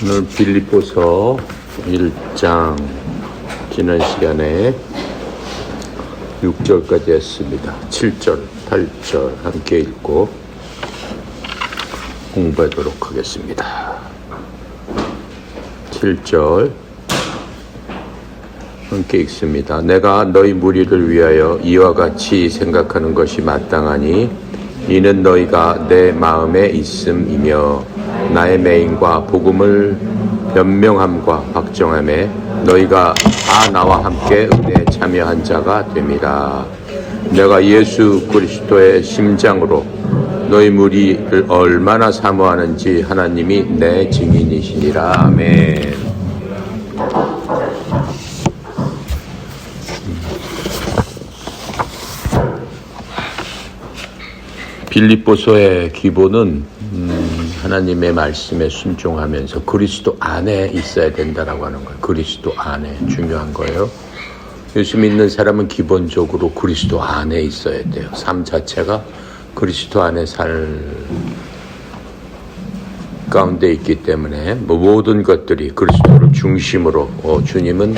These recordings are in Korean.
오늘 빌립보서 1장 지난 시간에 6절까지 했습니다. 7절, 8절 함께 읽고 공부하도록 하겠습니다. 7절 함께 읽습니다. 내가 너희 무리를 위하여 이와 같이 생각하는 것이 마땅하니 이는 너희가 내 마음에 있음이며 나의 매임과 복음을 변명함과 박정함에 너희가 다 나와 함께 은혜에 참여한 자가 됨이라. 내가 예수 그리스도의 심장으로 너희 무리를 얼마나 사모하는지 하나님이 내 증인이시니라. 아멘. 빌립보서의 기본은 하나님의 말씀에 순종하면서 그리스도 안에 있어야 된다라고 하는 거예요. 그리스도 안에 중요한 거예요. 예수 믿는 사람은 기본적으로 그리스도 안에 있어야 돼요. 삶 자체가 그리스도 안에 살 가운데 있기 때문에 모든 것들이 그리스도를 중심으로 주님은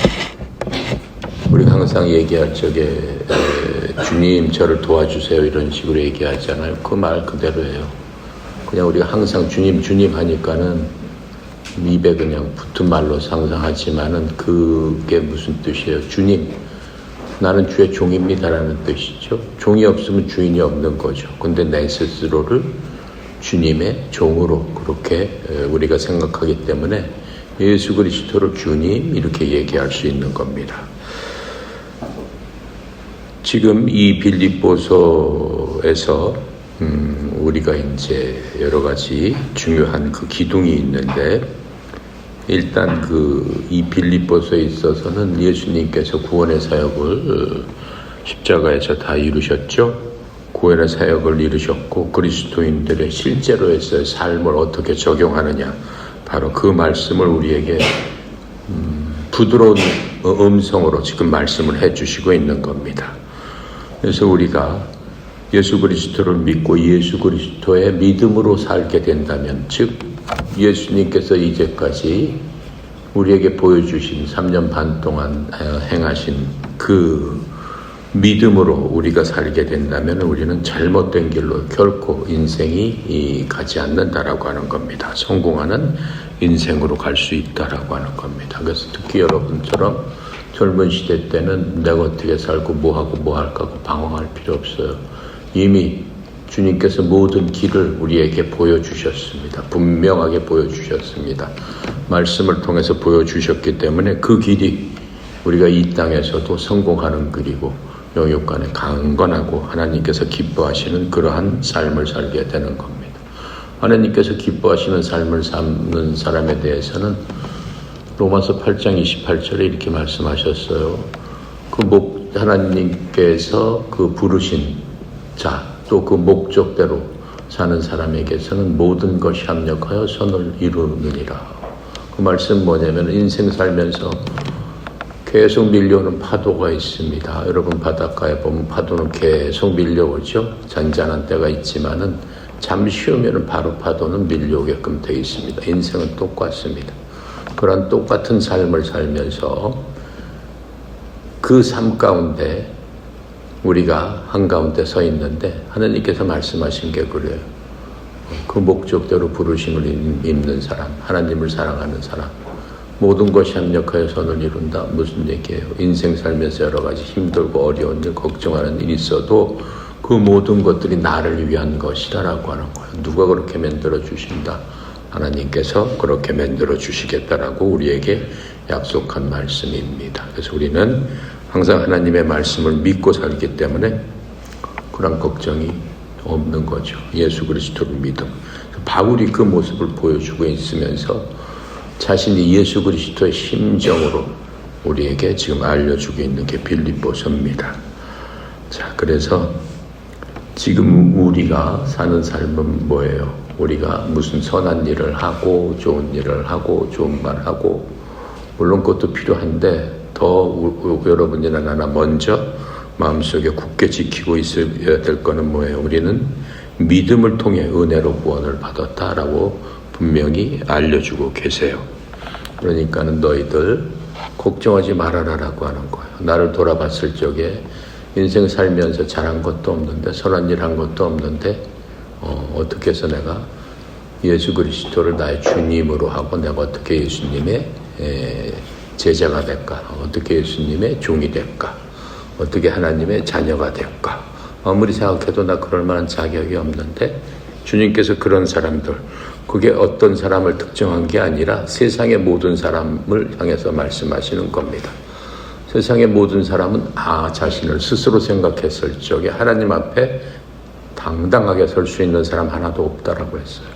우리가 항상 얘기할 적에 주님 저를 도와주세요 이런 식으로 얘기하잖아요. 그 말 그대로예요. 그냥 우리가 항상 주님 주님 하니까는 입에 그냥 붙은 말로 상상하지만은 그게 무슨 뜻이에요? 주님, 나는 주의 종입니다라는 뜻이죠. 종이 없으면 주인이 없는 거죠. 근데 내 스스로를 주님의 종으로 그렇게 우리가 생각하기 때문에 예수 그리스도를 주님 이렇게 얘기할 수 있는 겁니다. 지금 이 빌립보서에서 우리가 이제 여러 가지 중요한 그 기둥이 있는데 일단 이 빌립보서에 있어서는 예수님께서 구원의 사역을 십자가에서 다 이루셨죠. 구원의 사역을 이루셨고 그리스도인들의 실제로의 삶을 어떻게 적용하느냐 바로 그 말씀을 우리에게 부드러운 음성으로 지금 말씀을 해주시고 있는 겁니다. 그래서 우리가 예수 그리스도를 믿고 예수 그리스도의 믿음으로 살게 된다면 즉 예수님께서 이제까지 우리에게 보여주신 3년 반 동안 행하신 그 믿음으로 우리가 살게 된다면 우리는 잘못된 길로 결코 인생이 가지 않는다라고 하는 겁니다. 성공하는 인생으로 갈 수 있다라고 하는 겁니다. 그래서 특히 여러분처럼 젊은 시대 때는 내가 어떻게 살고 뭐하고 뭐 할까 하고 방황할 필요 없어요. 이미 주님께서 모든 길을 우리에게 보여주셨습니다. 분명하게 보여주셨습니다. 말씀을 통해서 보여주셨기 때문에 그 길이 우리가 이 땅에서도 성공하는 길이고 영육간에 강건하고 하나님께서 기뻐하시는 그러한 삶을 살게 되는 겁니다. 하나님께서 기뻐하시는 삶을 사는 사람에 대해서는 로마서 8장 28절에 이렇게 말씀하셨어요. 하나님께서 그 부르신 자, 또 그 목적대로 사는 사람에게서는 모든 것이 합력하여 선을 이루느니라. 그 말씀 뭐냐면 인생 살면서 계속 밀려오는 파도가 있습니다. 여러분 바닷가에 보면 파도는 계속 밀려오죠. 잔잔한 때가 있지만은 잠시 후면은 바로 파도는 밀려오게끔 되어 있습니다. 인생은 똑같습니다. 그런 똑같은 삶을 살면서 그 삶 가운데 우리가 한가운데 서 있는데 하나님께서 말씀하신 게 그래요. 그 목적대로 부르심을 입는 사람, 하나님을 사랑하는 사람, 모든 것이 합력하여 선을 이룬다. 무슨 얘기예요? 인생 살면서 여러 가지 힘들고 어려운 일, 걱정하는 일이 있어도 그 모든 것들이 나를 위한 것이다라고 하는 거예요. 누가 그렇게 만들어 주신다? 하나님께서 그렇게 만들어 주시겠다라고 우리에게 약속한 말씀입니다. 그래서 우리는 항상 하나님의 말씀을 믿고 살기 때문에 그런 걱정이 없는 거죠. 예수 그리스도를 믿음. 바울이 그 모습을 보여주고 있으면서 자신이 예수 그리스도의 심정으로 우리에게 지금 알려주고 있는 게 빌립보서입니다. 자, 그래서 지금 우리가 사는 삶은 뭐예요? 우리가 무슨 선한 일을 하고 좋은 일을 하고 좋은 말 하고 물론 그것도 필요한데 더 여러분이나 나나 먼저 마음속에 굳게 지키고 있어야 될 거는 뭐예요? 우리는 믿음을 통해 은혜로 구원을 받았다라고 분명히 알려주고 계세요. 그러니까는 너희들 걱정하지 말아라라고 하는 거예요. 나를 돌아봤을 적에 인생 살면서 잘한 것도 없는데 선한 일 한 것도 없는데 어떻게 해서 내가 예수 그리스도를 나의 주님으로 하고 내가 어떻게 예수님의 제자가 될까? 어떻게 예수님의 종이 될까? 어떻게 하나님의 자녀가 될까? 아무리 생각해도 나 그럴 만한 자격이 없는데 주님께서 그런 사람들, 그게 어떤 사람을 특정한 게 아니라 세상의 모든 사람을 향해서 말씀하시는 겁니다. 세상의 모든 사람은 자신을 스스로 생각했을 적에 하나님 앞에 당당하게 설 수 있는 사람 하나도 없다라고 했어요.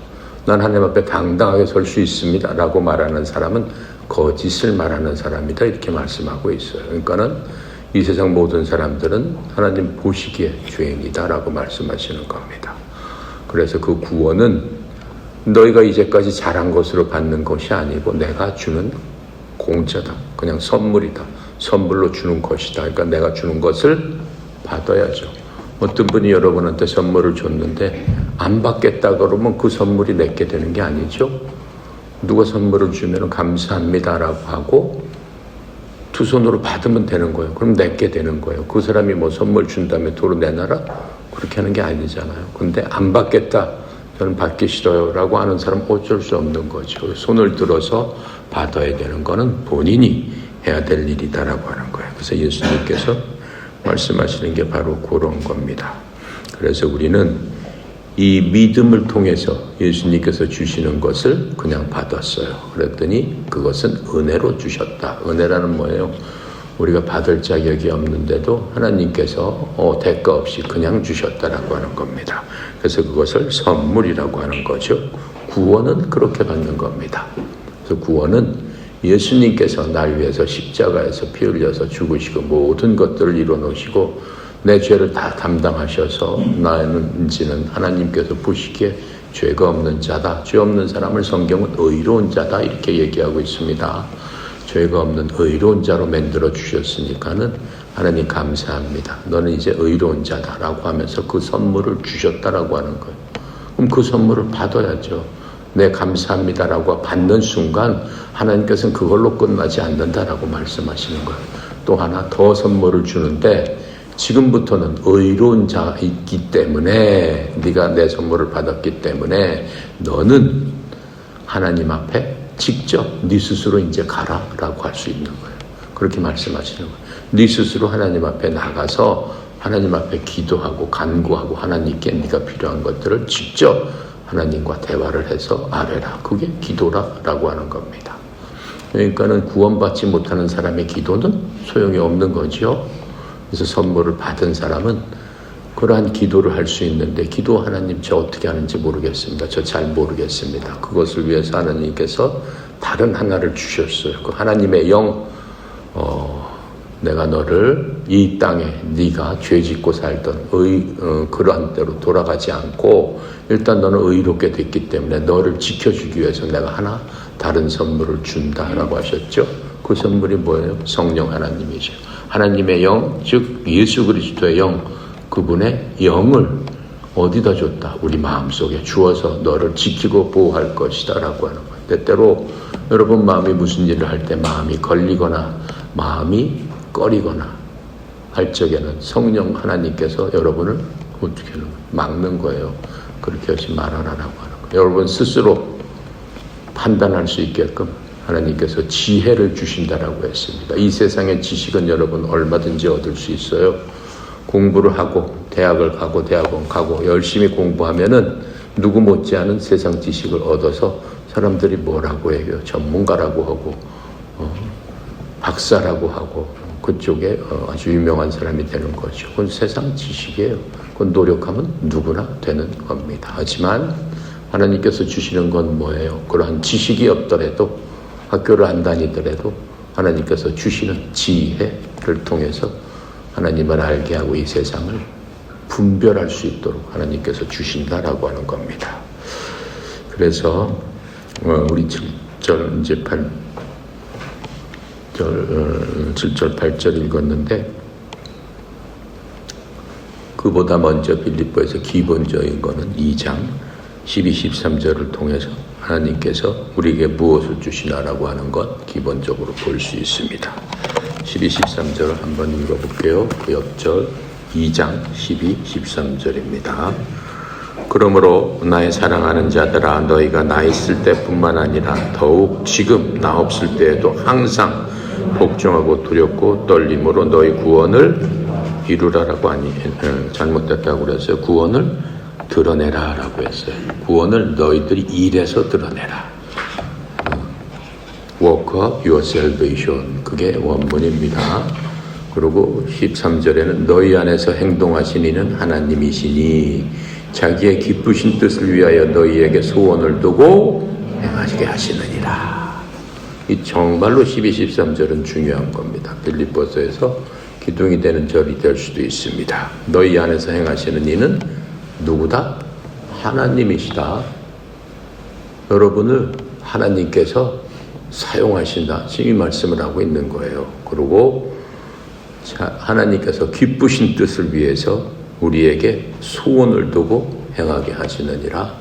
난 하나님 앞에 당당하게 설 수 있습니다 라고 말하는 사람은 거짓을 말하는 사람이다 이렇게 말씀하고 있어요. 그러니까는 이 세상 모든 사람들은 하나님 보시기에 죄인이다 라고 말씀하시는 겁니다. 그래서 그 구원은 너희가 이제까지 잘한 것으로 받는 것이 아니고 내가 주는 공짜다. 그냥 선물이다. 선물로 주는 것이다. 그러니까 내가 주는 것을 받아야죠. 어떤 분이 여러분한테 선물을 줬는데 안 받겠다 그러면 그 선물이 내게 되는 게 아니죠. 누가 선물을 주면 감사합니다라고 하고 두 손으로 받으면 되는 거예요. 그럼 내게 되는 거예요. 그 사람이 뭐 선물 준 다음에 도로 내놔라? 그렇게 하는 게 아니잖아요. 근데 안 받겠다. 저는 받기 싫어요 라고 하는 사람 어쩔 수 없는 거죠. 손을 들어서 받아야 되는 거는 본인이 해야 될 일이다라고 하는 거예요. 그래서 예수님께서 말씀하시는 게 바로 그런 겁니다. 그래서 우리는 이 믿음을 통해서 예수님께서 주시는 것을 그냥 받았어요. 그랬더니 그것은 은혜로 주셨다. 은혜라는 뭐예요? 우리가 받을 자격이 없는데도 하나님께서 대가 없이 그냥 주셨다라고 하는 겁니다. 그래서 그것을 선물이라고 하는 거죠. 구원은 그렇게 받는 겁니다. 그래서 구원은 예수님께서 날 위해서 십자가에서 피 흘려서 죽으시고 모든 것들을 이뤄놓으시고 내 죄를 다 담당하셔서 나는 이제는 하나님께서 보시기에 죄가 없는 자다. 죄 없는 사람을 성경은 의로운 자다 이렇게 얘기하고 있습니다. 죄가 없는 의로운 자로 만들어 주셨으니까는 하나님 감사합니다. 너는 이제 의로운 자다라고 하면서 그 선물을 주셨다라고 하는 거예요. 그럼 그 선물을 받아야죠. 네, 감사합니다라고 받는 순간 하나님께서는 그걸로 끝나지 않는다라고 말씀하시는 거예요. 또 하나 더 선물을 주는데 지금부터는 의로운 자이기 때문에 네가 내 선물을 받았기 때문에 너는 하나님 앞에 직접 네 스스로 이제 가라라고 할 수 있는 거예요. 그렇게 말씀하시는 거예요. 네 스스로 하나님 앞에 나가서 하나님 앞에 기도하고 간구하고 하나님께 네가 필요한 것들을 직접 하나님과 대화를 해서 아뢰라. 그게 기도라라고 하는 겁니다. 그러니까는 구원받지 못하는 사람의 기도는 소용이 없는 거죠. 그래서 선물을 받은 사람은 그러한 기도를 할 수 있는데 기도 하나님 저 어떻게 하는지 모르겠습니다. 저 잘 모르겠습니다. 그것을 위해서 하나님께서 다른 하나를 주셨어요. 그 하나님의 영 내가 너를 이 땅에 네가 죄 짓고 살던 그러한 대로 돌아가지 않고 일단 너는 의롭게 됐기 때문에 너를 지켜주기 위해서 내가 하나 다른 선물을 준다라고 하셨죠. 그 선물이 뭐예요? 성령 하나님이죠. 하나님의 영, 즉 예수 그리스도의 영, 그분의 영을 어디다 줬다? 우리 마음속에 주어서 너를 지키고 보호할 것이다 라고 하는 거예요. 때때로 여러분 마음이 무슨 일을 할 때 마음이 걸리거나 마음이 꺼리거나 할 적에는 성령 하나님께서 여러분을 어떻게 하는 거예요? 막는 거예요. 그렇게 하지 말아라라고 하는 거예요. 여러분 스스로 판단할 수 있게끔 하나님께서 지혜를 주신다라고 했습니다. 이 세상의 지식은 여러분 얼마든지 얻을 수 있어요. 공부를 하고 대학을 가고 대학원 가고 열심히 공부하면은 누구 못지않은 세상 지식을 얻어서 사람들이 뭐라고 해요? 전문가라고 하고 박사라고 하고 그쪽에 아주 유명한 사람이 되는 거죠. 그건 세상 지식이에요. 그건 노력하면 누구나 되는 겁니다. 하지만 하나님께서 주시는 건 뭐예요? 그러한 지식이 없더라도 학교를 안 다니더라도 하나님께서 주시는 지혜를 통해서 하나님을 알게 하고 이 세상을 분별할 수 있도록 하나님께서 주신다라고 하는 겁니다. 그래서 우리 7절 이제 7절 8절 읽었는데 그보다 먼저 빌립보에서 기본적인 거는 2장 12, 13절을 통해서 하나님께서 우리에게 무엇을 주시나라고 하는 것 기본적으로 볼 수 있습니다. 12, 13절을 한번 읽어볼게요. 역절 2장 12, 13절입니다. 그러므로 나의 사랑하는 자들아, 너희가 나 있을 때뿐만 아니라 더욱 지금 나 없을 때에도 항상 복종하고 두렵고 떨림으로 너희 구원을 이루라라고 잘못됐다고 그랬어요. 구원을 드러내라라고 했어요. 구원을 너희들이 일해서 드러내라. Work of your salvation. 그게 원문입니다. 그리고 13절에는 너희 안에서 행동하신 이는 하나님이시니 자기의 기쁘신 뜻을 위하여 너희에게 소원을 두고 행하시게 하시느니라. 이 정말로 12, 13절은 중요한 겁니다. 빌립보서에서 기둥이 되는 절이 될 수도 있습니다. 너희 안에서 행하시는 이는 누구다? 하나님이시다. 여러분을 하나님께서 사용하신다. 지금 이 말씀을 하고 있는 거예요. 그리고 하나님께서 기쁘신 뜻을 위해서 우리에게 소원을 두고 행하게 하시느니라.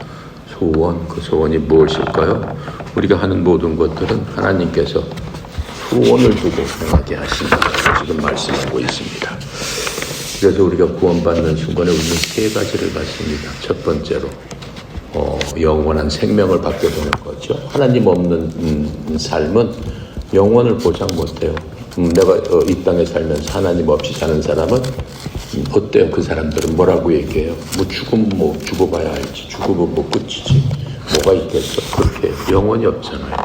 소원, 그 소원이 무엇일까요? 우리가 하는 모든 것들은 하나님께서 소원을 두고 행하게 하신다. 지금 말씀하고 있습니다. 그래서 우리가 구원받는 순간에 우리는 세 가지를 받습니다. 첫 번째로 영원한 생명을 받게 되는 거죠. 하나님 없는 삶은 영원을 보장 못해요. 내가 이 땅에 살면서 하나님 없이 사는 사람은 어때요? 그 사람들은 뭐라고 얘기해요? 뭐 죽으면 뭐 죽어봐야 알지. 죽으면 뭐 끝이지. 뭐가 있겠어? 그렇게 영원이 없잖아요.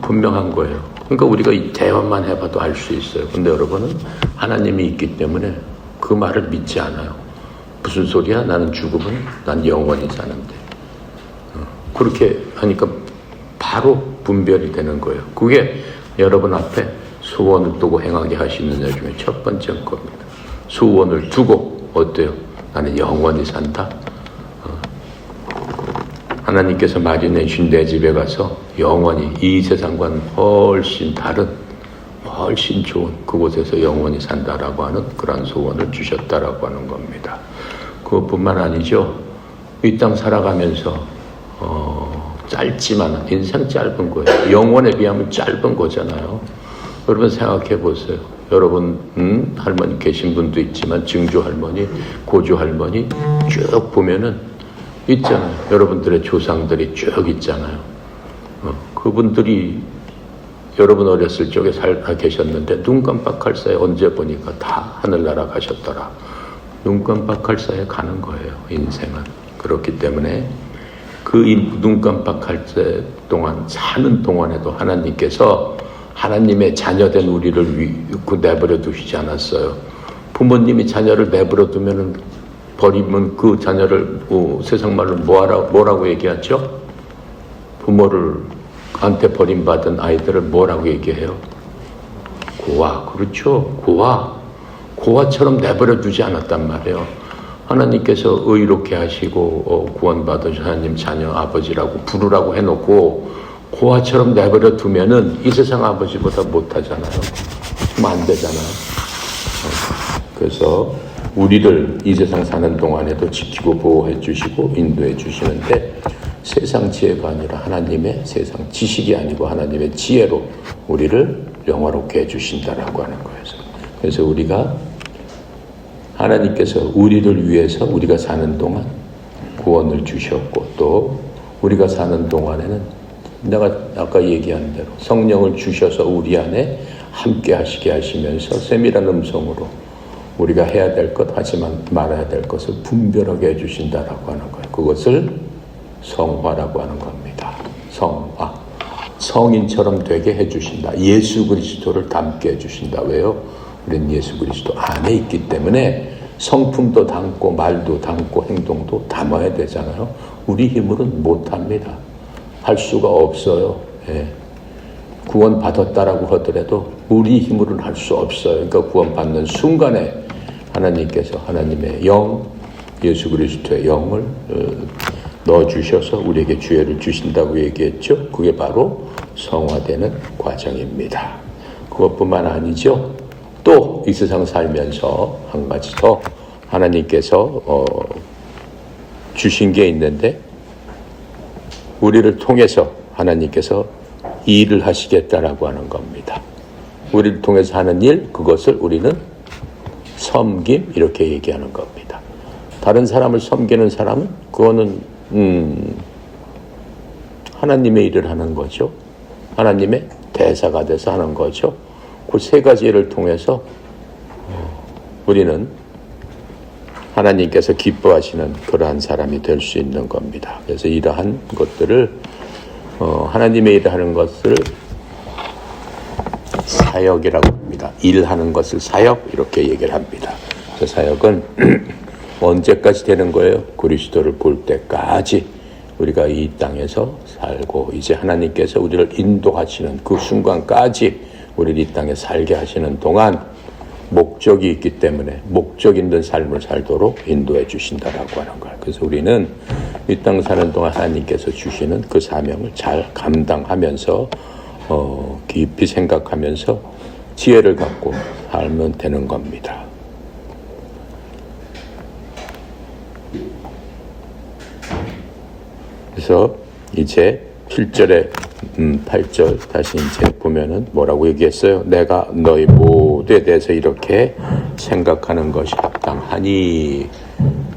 분명한 거예요. 그러니까 우리가 이 대화만 해봐도 알 수 있어요. 근데 여러분은 하나님이 있기 때문에 그 말을 믿지 않아요. 무슨 소리야? 나는 죽으면 난 영원히 사는데. 그렇게 하니까 바로 분별이 되는 거예요. 그게 여러분 앞에 소원을 두고 행하게 하시는 일 중에 첫 번째 겁니다. 소원을 두고 어때요? 나는 영원히 산다. 하나님께서 마련해 주신 내 집에 가서 영원히 이 세상과는 훨씬 다른 훨씬 좋은 그곳에서 영원히 산다라고 하는 그런 소원을 주셨다라고 하는 겁니다. 그것뿐만 아니죠. 이 땅 살아가면서 짧지만 인생 짧은 거예요. 영원에 비하면 짧은 거잖아요. 여러분 생각해 보세요. 여러분 할머니 계신 분도 있지만 증조 할머니, 고조 할머니 쭉 보면은 있잖아요. 여러분들의 조상들이 쭉 있잖아요. 그분들이 여러분 어렸을 적에 살아 계셨는데 눈 깜빡할 사이에 언제 보니까 다 하늘나라 가셨더라. 눈 깜빡할 사이에 가는 거예요. 인생은. 그렇기 때문에 그 눈 깜빡할 때 동안 사는 동안에도 하나님께서 하나님의 자녀된 우리를 내버려 두시지 않았어요. 부모님이 자녀를 내버려 두면은 버리면 그 자녀를 세상 말로 뭐라고 얘기하죠? 부모를 한테 버림받은 아이들을 뭐라고 얘기해요? 고아. 그렇죠. 고아처럼 내버려 두지 않았단 말이에요. 하나님께서 의롭게 하시고 구원받으신 하나님 자녀 아버지라고 부르라고 해놓고 고아처럼 내버려 두면은 이 세상 아버지보다 못하잖아요. 그럼 안 되잖아요. 그래서 우리를 이 세상 사는 동안에도 지키고 보호해 주시고 인도해 주시는데 세상 지혜가 아니라 하나님의 세상 지식이 아니고 하나님의 지혜로 우리를 영화롭게 해주신다라고 하는 거예요. 그래서 우리가 하나님께서 우리를 위해서 우리가 사는 동안 구원을 주셨고 또 우리가 사는 동안에는 내가 아까 얘기한 대로 성령을 주셔서 우리 안에 함께 하시게 하시면서 세밀한 음성으로 우리가 해야 될 것 하지만 말아야 될 것을 분별하게 해주신다라고 하는 거예요. 그것을 성화라고 하는 겁니다. 성화. 성인처럼 되게 해주신다. 예수 그리스도를 닮게 해주신다. 왜요? 우리는 예수 그리스도 안에 있기 때문에 성품도 담고 말도 담고 행동도 담아야 되잖아요. 우리 힘으로는 못합니다. 할 수가 없어요. 예. 구원 받았다라고 하더라도 우리 힘으로는 할 수 없어요. 그러니까 구원 받는 순간에 하나님께서 하나님의 영, 예수 그리스도의 영을 넣어주셔서 우리에게 주혜를 주신다고 얘기했죠. 그게 바로 성화되는 과정입니다. 그것뿐만 아니죠. 또 이 세상 살면서 한 가지 더 하나님께서 주신 게 있는데 우리를 통해서 하나님께서 일을 하시겠다라고 하는 겁니다. 우리를 통해서 하는 일, 그것을 우리는 섬김, 이렇게 얘기하는 겁니다. 다른 사람을 섬기는 사람은 그거는 하나님의 일을 하는 거죠. 하나님의 대사가 돼서 하는 거죠. 그 세 가지를 통해서 우리는 하나님께서 기뻐하시는 그러한 사람이 될 수 있는 겁니다. 그래서 이러한 것들을 하나님의 일을 하는 것을 사역이라고 합니다. 일하는 것을 사역, 이렇게 얘기를 합니다. 그 사역은 언제까지 되는 거예요? 그리스도를 볼 때까지 우리가 이 땅에서 살고, 이제 하나님께서 우리를 인도하시는 그 순간까지 우리를 이 땅에 살게 하시는 동안 목적이 있기 때문에 목적 있는 삶을 살도록 인도해 주신다라고 하는 거예요. 그래서 우리는 이 땅 사는 동안 하나님께서 주시는 그 사명을 잘 감당하면서 깊이 생각하면서 지혜를 갖고 살면 되는 겁니다. 그래서 이제 7절에 8절 다시 이제 보면은 뭐라고 얘기했어요? 내가 너희 모두에 대해서 이렇게 생각하는 것이 합당하니.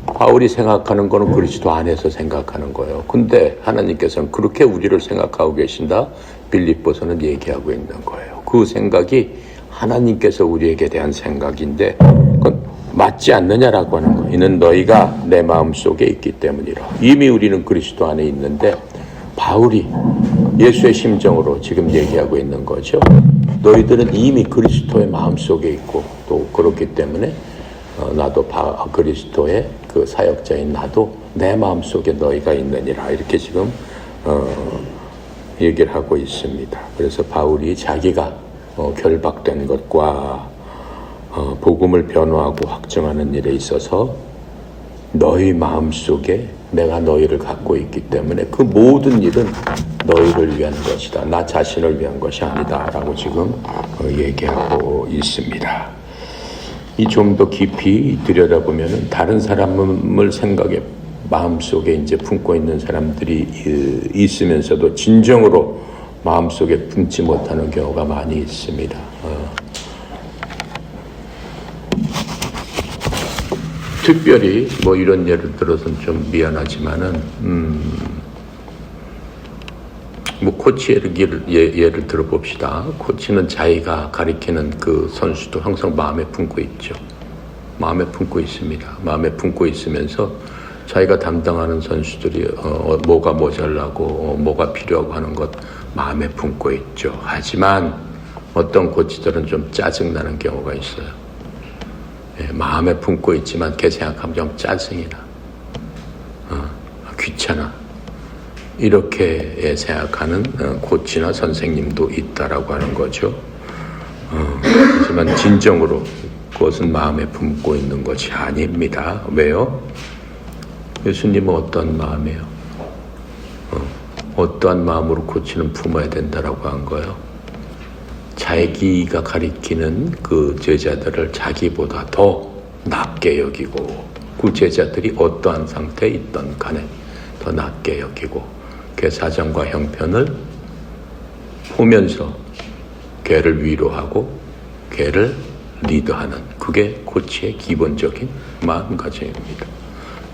바울이 생각하는 거는 그리스도 안에서 생각하는 거예요. 근데 하나님께서는 그렇게 우리를 생각하고 계신다. 빌립보서는 얘기하고 있는 거예요. 그 생각이 하나님께서 우리에게 대한 생각인데 그건 맞지 않느냐라고 하는 거예요. 이는 너희가 내 마음속에 있기 때문이라. 이미 우리는 그리스도 안에 있는데 바울이 예수의 심정으로 지금 얘기하고 있는 거죠. 너희들은 이미 그리스도의 마음속에 있고 또 그렇기 때문에 나도 그리스도의 그 사역자인 나도 내 마음속에 너희가 있느니라. 이렇게 지금 얘기를 하고 있습니다. 그래서 바울이 자기가 결박된 것과 복음을 변호하고 확증하는 일에 있어서 너희 마음속에 내가 너희를 갖고 있기 때문에 그 모든 일은 너희를 위한 것이다. 나 자신을 위한 것이 아니다. 라고 지금 얘기하고 있습니다. 이 좀 더 깊이 들여다보면 다른 사람을 생각에 마음속에 이제 품고 있는 사람들이 있으면서도 진정으로 마음속에 품지 못하는 경우가 많이 있습니다. 특별히 뭐 이런 예를 들어서는 좀 미안하지만은 뭐 코치 예를 들어봅시다. 코치는 자기가 가리키는 그 선수도 항상 마음에 품고 있죠. 마음에 품고 있습니다. 마음에 품고 있으면서 자기가 담당하는 선수들이 뭐가 모자라고 뭐가 필요하고 하는 것 마음에 품고 있죠. 하지만 어떤 코치들은 좀 짜증나는 경우가 있어요. 마음에 품고 있지만 걔 생각하면 좀 짜증이 나. 귀찮아. 이렇게 생각하는 코치나 선생님도 있다라고 하는 거죠. 하지만 진정으로 그것은 마음에 품고 있는 것이 아닙니다. 왜요? 예수님은 어떤 마음이에요? 어떠한 마음으로 코치는 품어야 된다라고 한 거예요? 자기가 가리키는 그 제자들을 자기보다 더 낮게 여기고 그 제자들이 어떠한 상태에 있던 간에 더 낮게 여기고 그 사정과 형편을 보면서 걔를 위로하고 걔를 리드하는 그게 코치의 기본적인 마음가짐입니다.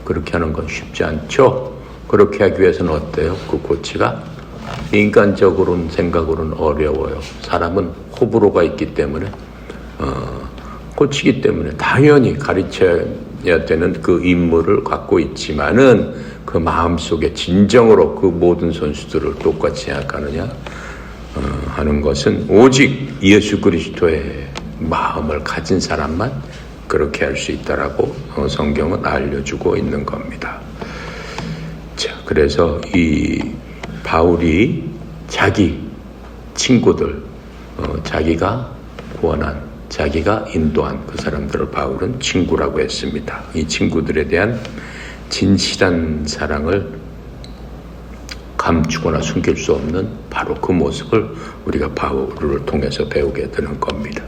그렇게 하는 건 쉽지 않죠. 그렇게 하기 위해서는 어때요? 그 코치가 인간적으로는 생각으로는 어려워요. 사람은 호불호가 있기 때문에 코치기 때문에 당연히 가르쳐야 되는 그 임무를 갖고 있지만은 그 마음속에 진정으로 그 모든 선수들을 똑같이 생각하느냐 하는 것은 오직 예수 그리스도의 마음을 가진 사람만 그렇게 할 수 있다라고 성경은 알려주고 있는 겁니다. 자, 그래서 이 바울이 자기 친구들, 자기가 구원한, 자기가 인도한 그 사람들을 바울은 친구라고 했습니다. 이 친구들에 대한 진실한 사랑을 감추거나 숨길 수 없는 바로 그 모습을 우리가 바울을 통해서 배우게 되는 겁니다.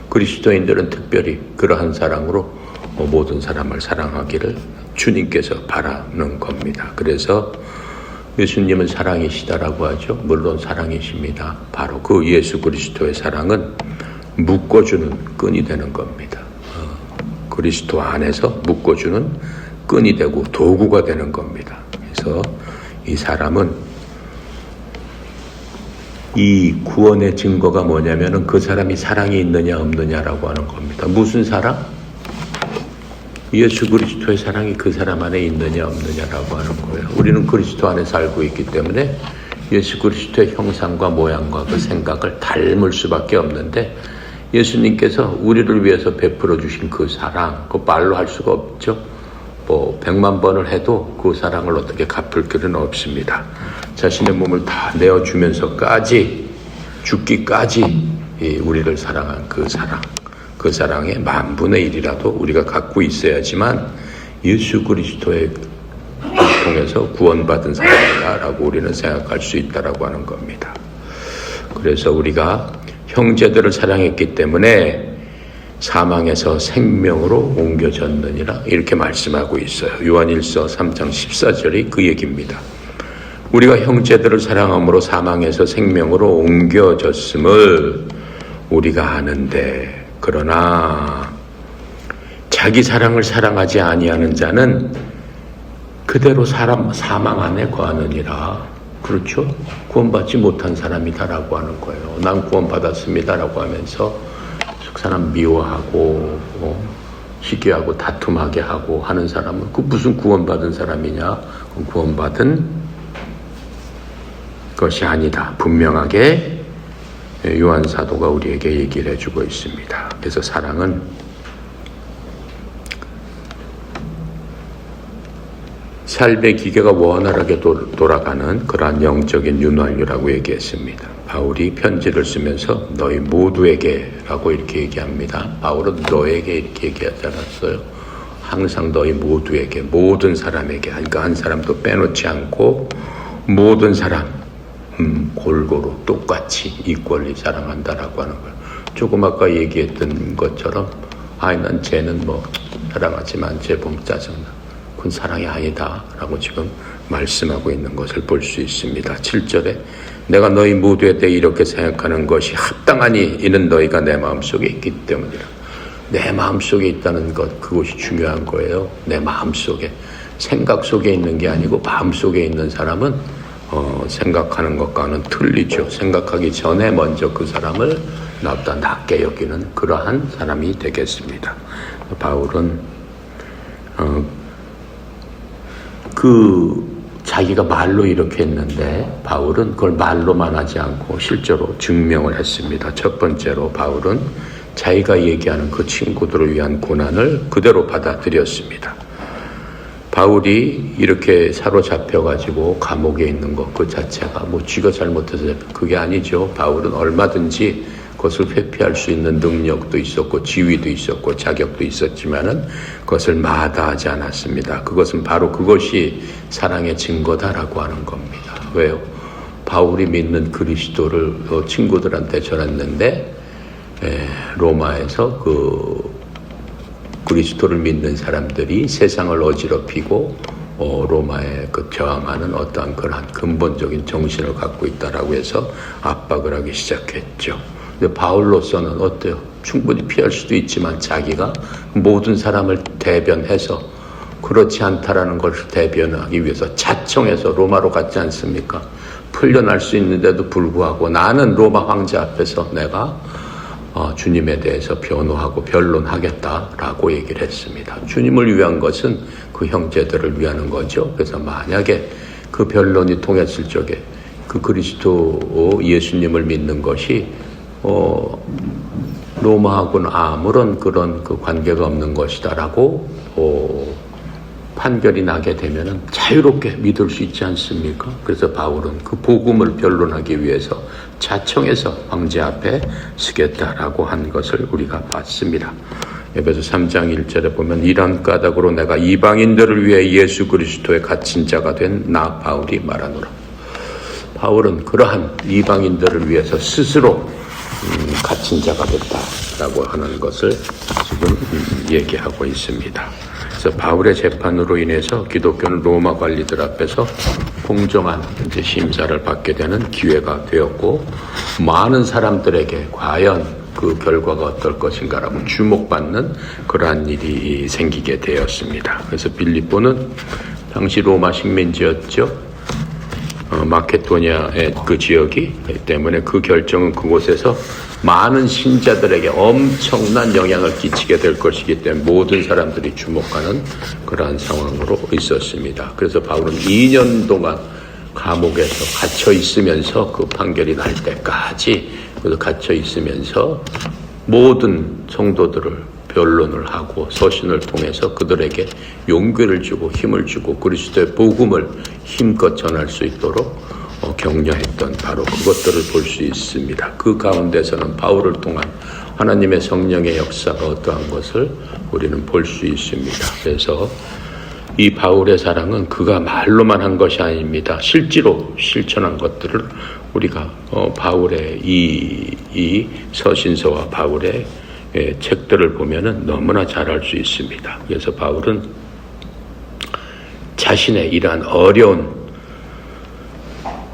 그리스도인들은 특별히 그러한 사랑으로 모든 사람을 사랑하기를 주님께서 바라는 겁니다. 그래서 예수님은 사랑이시다라고 하죠. 물론 사랑이십니다. 바로 그 예수 그리스도의 사랑은 묶어주는 끈이 되는 겁니다. 그리스도 안에서 묶어주는 끈이 되고 도구가 되는 겁니다. 그래서 이 사람은 이 구원의 증거가 뭐냐면은 그 사람이 사랑이 있느냐 없느냐라고 하는 겁니다. 무슨 사랑? 예수 그리스도의 사랑이 그 사람 안에 있느냐 없느냐라고 하는 거예요. 우리는 그리스도 안에 살고 있기 때문에 예수 그리스도의 형상과 모양과 그 생각을 닮을 수밖에 없는데 예수님께서 우리를 위해서 베풀어 주신 그 사랑, 그 말로 할 수가 없죠. 100만 번을 해도 그 사랑을 어떻게 갚을 길은 없습니다. 자신의 몸을 다 내어주면서까지 죽기까지 우리를 사랑한 그 사랑, 그 사랑의 10,000분의 1이라도 우리가 갖고 있어야지만 예수 그리스도의 통해서 구원받은 사람이다라고 우리는 생각할 수 있다라고 하는 겁니다. 그래서 우리가 형제들을 사랑했기 때문에 사망에서 생명으로 옮겨졌느니라 이렇게 말씀하고 있어요. 요한일서 3장 14절이 그 얘기입니다. 우리가 형제들을 사랑함으로 사망에서 생명으로 옮겨졌음을 우리가 아는데 그러나 자기 사랑을 사랑하지 아니하는 자는 그대로 사망 안에 거하느니라. 그렇죠? 구원받지 못한 사람이다라고 하는 거예요. 난 구원받았습니다라고 하면서 사람 미워하고 시기하고 다툼하게 하고 하는 사람은 그 무슨 구원받은 사람이냐? 구원받은 것이 아니다. 분명하게 요한 사도가 우리에게 얘기를 해주고 있습니다. 그래서 사랑은 삶의 기계가 원활하게 돌아가는 그러한 영적인 윤활유라고 얘기했습니다. 바울이 편지를 쓰면서 너희 모두에게라고 이렇게 얘기합니다. 바울은 너에게 이렇게 얘기하지 않았어요. 항상 너희 모두에게, 모든 사람에게, 그러니까 한 사람도 빼놓지 않고 모든 사람 골고루 똑같이 이퀄리 사랑한다라고 하는 거예요. 조금 아까 얘기했던 것처럼 난 쟤는 사랑하지만 쟤 보면 짜증나. 그건 사랑이 아니다 라고 지금 말씀하고 있는 것을 볼 수 있습니다. 7절에 내가 너희 모두에 대해 이렇게 생각하는 것이 합당하니 이는 너희가 내 마음속에 있기 때문이라. 내 마음속에 있다는 것, 그것이 중요한 거예요. 내 마음속에, 생각 속에 있는 게 아니고 마음속에 있는 사람은 생각하는 것과는 틀리죠. 생각하기 전에 먼저 그 사람을 나보다 낮게 여기는 그러한 사람이 되겠습니다. 바울은 자기가 말로 이렇게 했는데 바울은 그걸 말로만 하지 않고 실제로 증명을 했습니다. 첫 번째로 바울은 자기가 얘기하는 그 친구들을 위한 고난을 그대로 받아들였습니다. 바울이 이렇게 사로잡혀가지고 감옥에 있는 것 그 자체가 쥐가 잘못해서 그게 아니죠. 바울은 얼마든지 그것을 회피할 수 있는 능력도 있었고 지위도 있었고 자격도 있었지만은 그것을 마다하지 않았습니다. 그것은 바로 그것이 사랑의 증거다라고 하는 겁니다. 왜요? 바울이 믿는 그리스도를 친구들한테 전했는데 로마에서 그리스도를 믿는 사람들이 세상을 어지럽히고 로마에 저항하는 어떠한 그러한 근본적인 정신을 갖고 있다라고 해서 압박을 하기 시작했죠. 근데 바울로서는 어때요? 충분히 피할 수도 있지만 자기가 모든 사람을 대변해서 그렇지 않다라는 것을 대변하기 위해서 자청해서 로마로 갔지 않습니까? 풀려날 수 있는데도 불구하고 나는 로마 황제 앞에서 내가 주님에 대해서 변호하고 변론하겠다라고 얘기를 했습니다. 주님을 위한 것은 그 형제들을 위하는 거죠. 그래서 만약에 그 변론이 통했을 적에 그 그리스도 예수님을 믿는 것이 로마하고는 아무런 그런 그 관계가 없는 것이다라고 판결이 나게 되면은 자유롭게 믿을 수 있지 않습니까? 그래서 바울은 그 복음을 변론하기 위해서 자청해서 황제 앞에 서겠다라고 한 것을 우리가 봤습니다. 에베소 3장 1절에 보면 이런 까닭으로 내가 이방인들을 위해 예수 그리스도의 갇힌 자가 된 나 바울이 말하노라. 바울은 그러한 이방인들을 위해서 스스로 갇힌 자가 됐다라고 하는 것을 지금 얘기하고 있습니다. 그래서 바울의 재판으로 인해서 기독교는 로마 관리들 앞에서 공정한 이제 심사를 받게 되는 기회가 되었고, 많은 사람들에게 과연 그 결과가 어떨 것인가라고 주목받는 그러한 일이 생기게 되었습니다. 그래서 빌립보는 당시 로마 식민지였죠. 마케도니아의 그 지역이 때문에 그 결정은 그곳에서 많은 신자들에게 엄청난 영향을 끼치게 될 것이기 때문에 모든 사람들이 주목하는 그러한 상황으로 있었습니다. 그래서 바울은 2년 동안 감옥에서 갇혀 있으면서 그 판결이 날 때까지 갇혀 있으면서 모든 성도들을 변론을 하고 서신을 통해서 그들에게 용기를 주고 힘을 주고 그리스도의 복음을 힘껏 전할 수 있도록 격려했던 바로 그것들을 볼 수 있습니다. 그 가운데서는 바울을 통한 하나님의 성령의 역사가 어떠한 것을 우리는 볼 수 있습니다. 그래서 이 바울의 사랑은 그가 말로만 한 것이 아닙니다. 실제로 실천한 것들을 우리가 바울의 이 서신서와 바울의 책들을 보면은 너무나 잘 알 수 있습니다. 그래서 바울은 자신의 이러한 어려운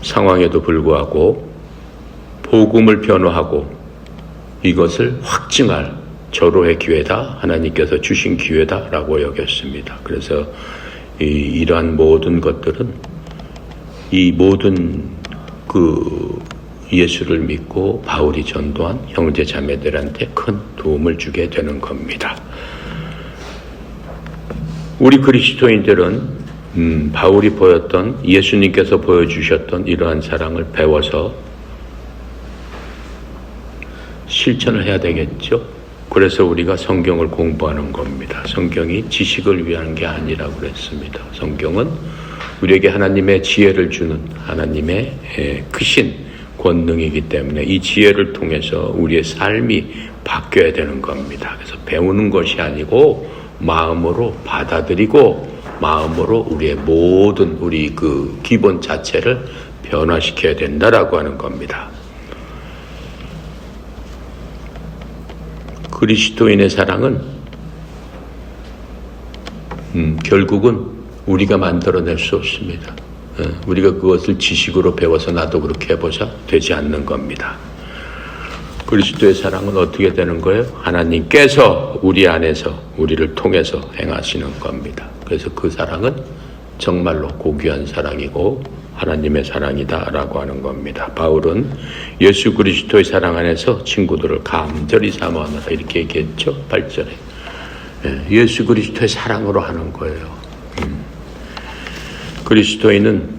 상황에도 불구하고 복음을 변호하고 이것을 확증할 절호의 기회다, 하나님께서 주신 기회다라고 여겼습니다. 그래서 이러한 모든 것들은 이 모든 그 예수를 믿고 바울이 전도한 형제 자매들한테 큰 도움을 주게 되는 겁니다. 우리 그리스도인들은 바울이 보였던, 예수님께서 보여주셨던 이러한 사랑을 배워서 실천을 해야 되겠죠. 그래서 우리가 성경을 공부하는 겁니다. 성경이 지식을 위한 게 아니라고 그랬습니다. 성경은 우리에게 하나님의 지혜를 주는 하나님의 크신 권능이기 때문에 이 지혜를 통해서 우리의 삶이 바뀌어야 되는 겁니다. 그래서 배우는 것이 아니고 마음으로 받아들이고 마음으로 우리의 모든 우리 그 기본 자체를 변화시켜야 된다라고 하는 겁니다. 그리스도인의 사랑은 결국은 우리가 만들어낼 수 없습니다. 우리가 그것을 지식으로 배워서 나도 그렇게 해보자 되지 않는 겁니다. 그리스도의 사랑은 어떻게 되는 거예요? 하나님께서 우리 안에서 우리를 통해서 행하시는 겁니다. 그래서 그 사랑은 정말로 고귀한 사랑이고 하나님의 사랑이다라고 하는 겁니다. 바울은 예수 그리스도의 사랑 안에서 친구들을 간절히 사모하노라 이렇게 얘기했죠. 8절에. 예수 그리스도의 사랑으로 하는 거예요. 그리스도인은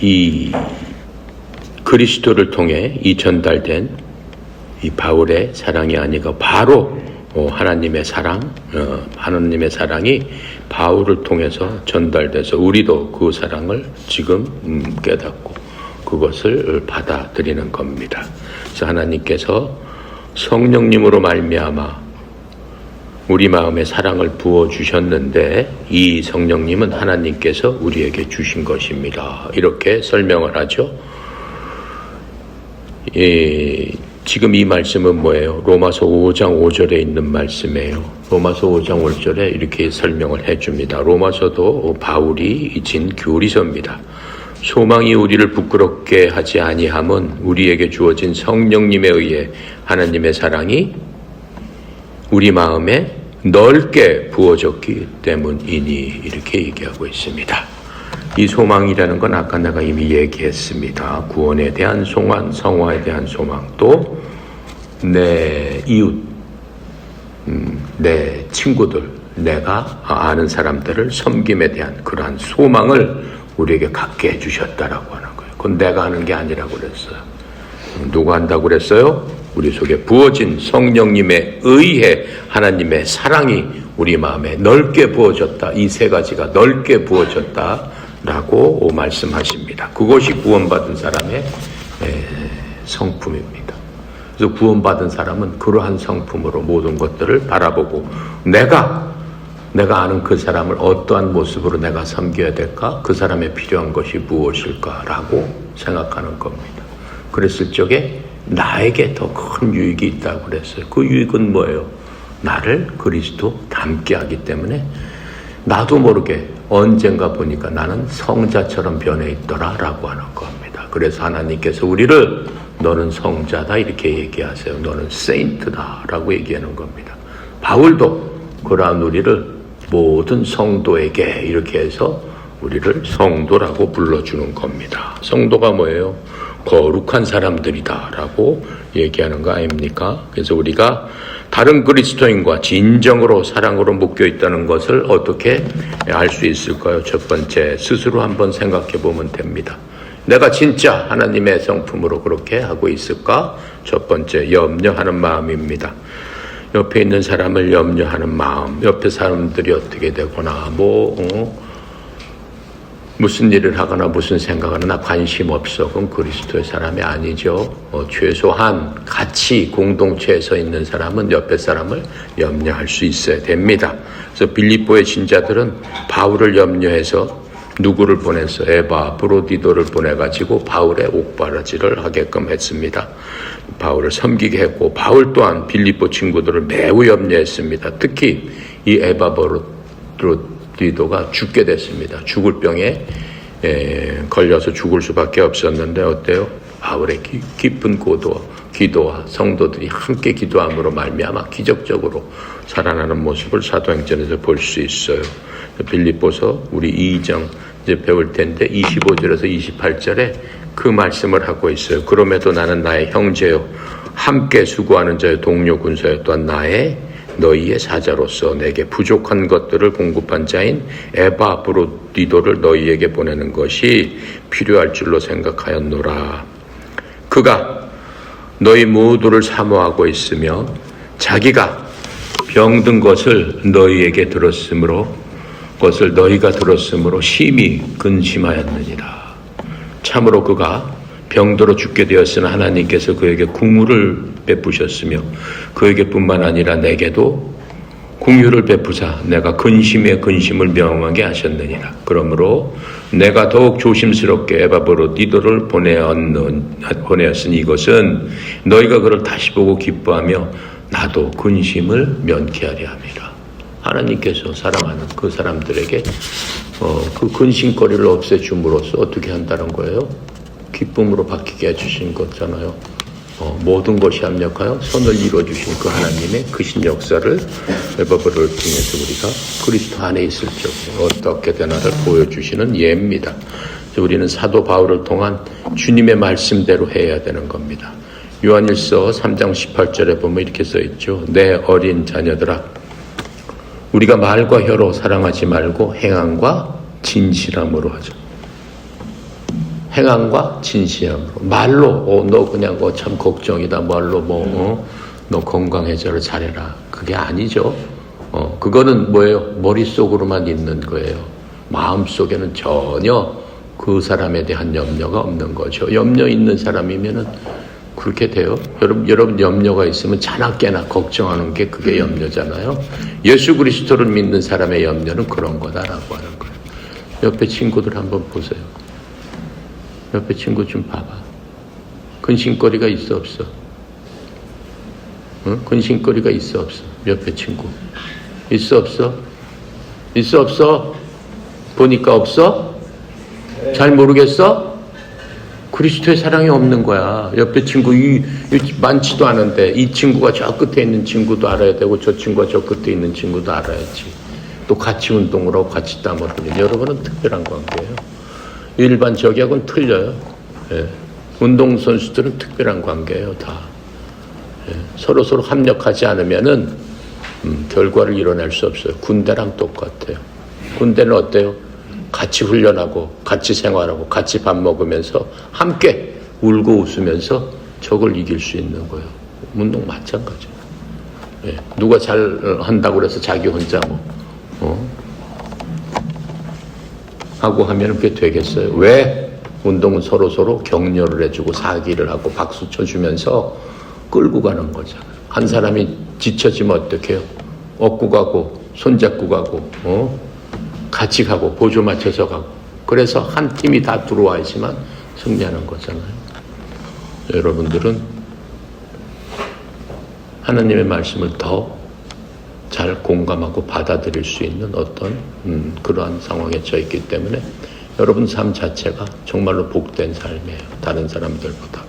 이 그리스도를 통해 이 전달된 이 바울의 사랑이 아니고 바로 하나님의 사랑, 하나님의 사랑이 바울을 통해서 전달돼서 우리도 그 사랑을 지금 깨닫고 그것을 받아들이는 겁니다. 그래서 하나님께서 성령님으로 말미암아 우리 마음에 사랑을 부어주셨는데 이 성령님은 하나님께서 우리에게 주신 것입니다. 이렇게 설명을 하죠. 지금 이 말씀은 뭐예요? 로마서 5장 5절에 있는 말씀이에요. 로마서 5장 5절에 이렇게 설명을 해줍니다. 로마서도 바울이 진 교리서입니다. 소망이 우리를 부끄럽게 하지 아니함은 우리에게 주어진 성령님에 의해 하나님의 사랑이 우리 마음에 넓게 부어졌기 때문이니 이렇게 얘기하고 있습니다. 이 소망이라는 건 아까 내가 이미 얘기했습니다. 구원에 대한 소망, 성화에 대한 소망, 또 내 이웃, 내 친구들, 내가 아는 사람들을 섬김에 대한 그러한 소망을 우리에게 갖게 해주셨다라고 하는 거예요. 그건 내가 하는 게 아니라고 그랬어요. 누가 한다고 그랬어요? 우리 속에 부어진 성령님에 의해 하나님의 사랑이 우리 마음에 넓게 부어졌다. 이 세 가지가 넓게 부어졌다라고 말씀하십니다. 그것이 구원받은 사람의 성품입니다. 그래서 구원받은 사람은 그러한 성품으로 모든 것들을 바라보고 내가 아는 그 사람을 어떠한 모습으로 내가 섬겨야 될까? 그 사람에 필요한 것이 무엇일까라고 생각하는 겁니다. 그랬을 적에 나에게 더 큰 유익이 있다고 그랬어요. 그 유익은 뭐예요? 나를 그리스도 닮게 하기 때문에 나도 모르게 언젠가 보니까 나는 성자처럼 변해 있더라 라고 하는 겁니다. 그래서 하나님께서 우리를 너는 성자다 이렇게 얘기하세요. 너는 세인트다 라고 얘기하는 겁니다. 바울도 그러한 우리를 모든 성도에게 이렇게 해서 우리를 성도라고 불러주는 겁니다. 성도가 뭐예요? 거룩한 사람들이다 라고 얘기하는 거 아닙니까? 그래서 우리가 다른 그리스도인과 진정으로 사랑으로 묶여 있다는 것을 어떻게 알 수 있을까요? 첫 번째, 스스로 한번 생각해 보면 됩니다. 내가 진짜 하나님의 성품으로 그렇게 하고 있을까? 첫 번째, 염려하는 마음입니다. 옆에 있는 사람을 염려하는 마음, 옆에 사람들이 어떻게 되거나 무슨 일을 하거나 무슨 생각을 하나 관심 없어. 그럼 그리스도의 사람이 아니죠. 최소한 같이 공동체에서 있는 사람은 옆에 사람을 염려할 수 있어야 됩니다. 그래서 빌립보의 신자들은 바울을 염려해서 누구를 보냈어? 에바브로디도를 보내가지고 바울의 옥바라지를 하게끔 했습니다. 바울을 섬기게 했고 바울 또한 빌립보 친구들을 매우 염려했습니다. 특히 이 에바브로디도가 죽게 됐습니다. 죽을 병에 걸려서 죽을 수밖에 없었는데 어때요? 바울의 깊은 기도와 성도들이 함께 기도함으로 말미암아 기적적으로 살아나는 모습을 사도행전에서 볼 수 있어요. 빌립보서 우리 2장 이제 배울 텐데 25절에서 28절에 그 말씀을 하고 있어요. 그럼에도 나는 나의 형제요 함께 수고하는 자의 동료 군사요 또한 너희의 사자로서 내게 부족한 것들을 공급한 자인 에바브로디도를 너희에게 보내는 것이 필요할 줄로 생각하였노라. 그가 너희 모두를 사모하고 있으며 자기가 병든 것을 너희가 들었으므로 심히 근심하였느니라. 참으로 그가 병들어 죽게 되었으나 하나님께서 그에게 국물을 베푸셨으며 그에게뿐만 아니라 내게도 국류를 베푸사 내가 근심에 근심을 명하게 하셨느니라. 그러므로 내가 더욱 조심스럽게 에바브로디도를 보내었으니 이것은 너희가 그를 다시 보고 기뻐하며 나도 근심을 면케하려 함이라. 하나님께서 사랑하는 그 사람들에게 그 근심거리를 없애줌으로써 어떻게 한다는 거예요? 기쁨으로 바뀌게 해주신 거잖아요. 모든 것이 합력하여 선을 이루어주신 그 하나님의 크신 역사를 에바브로를 통해서 우리가 그리스도 안에 있을 적에 어떻게 되나를 보여주시는 예입니다. 우리는 사도 바울을 통한 주님의 말씀대로 해야 되는 겁니다. 요한일서 3장 18절에 보면 이렇게 써있죠. 내 어린 자녀들아 우리가 말과 혀로 사랑하지 말고 행함과 진실함으로 하죠. 행함과 진실함으로. 말로 너 그냥 참 걱정이다. 말로 너 건강해져라 잘해라. 그게 아니죠. 그거는 뭐예요? 머릿속으로만 있는 거예요. 마음속에는 전혀 그 사람에 대한 염려가 없는 거죠. 염려 있는 사람이면은 그렇게 돼요. 여러분 염려가 있으면 자나깨나 걱정하는 게 그게 염려잖아요. 예수 그리스도를 믿는 사람의 염려는 그런 거다라고 하는 거예요. 옆에 친구들 한번 보세요. 옆에 친구 좀 봐봐. 근심거리가 있어 없어? 응? 근심거리가 있어 없어? 옆에 친구 있어 없어? 있어 없어? 보니까 없어? 잘 모르겠어? 그리스도의 사랑이 없는 거야. 옆에 친구 많지도 않은데 이 친구가 저 끝에 있는 친구도 알아야 되고 저 친구가 저 끝에 있는 친구도 알아야지. 또 같이 운동을 하고 같이 땀을 흘리는 여러분은 특별한 관계예요. 일반 저기하고는 틀려요. 예. 운동선수들은 특별한 관계예요. 다. 예. 서로 합력하지 않으면은 결과를 이뤄낼 수 없어요. 군대랑 똑같아요. 군대는 어때요? 같이 훈련하고 같이 생활하고 같이 밥 먹으면서 함께 울고 웃으면서 적을 이길 수 있는 거예요. 운동 마찬가지예요. 예. 누가 잘 한다고 그래서 자기 혼자 하고 하면 그게 되겠어요? 왜? 운동은 서로 격려를 해주고 사기를 하고 박수 쳐주면서 끌고 가는 거잖아요. 한 사람이 지쳐지면 어떡해요? 업고 가고 손잡고 가고 같이 가고 보조 맞춰서 가고 그래서 한 팀이 다 들어와야지만 승리하는 거잖아요. 여러분들은 하나님의 말씀을 더 잘 공감하고 받아들일 수 있는 어떤 그러한 상황에 처했기 때문에 여러분 삶 자체가 정말로 복된 삶이에요. 다른 사람들보다.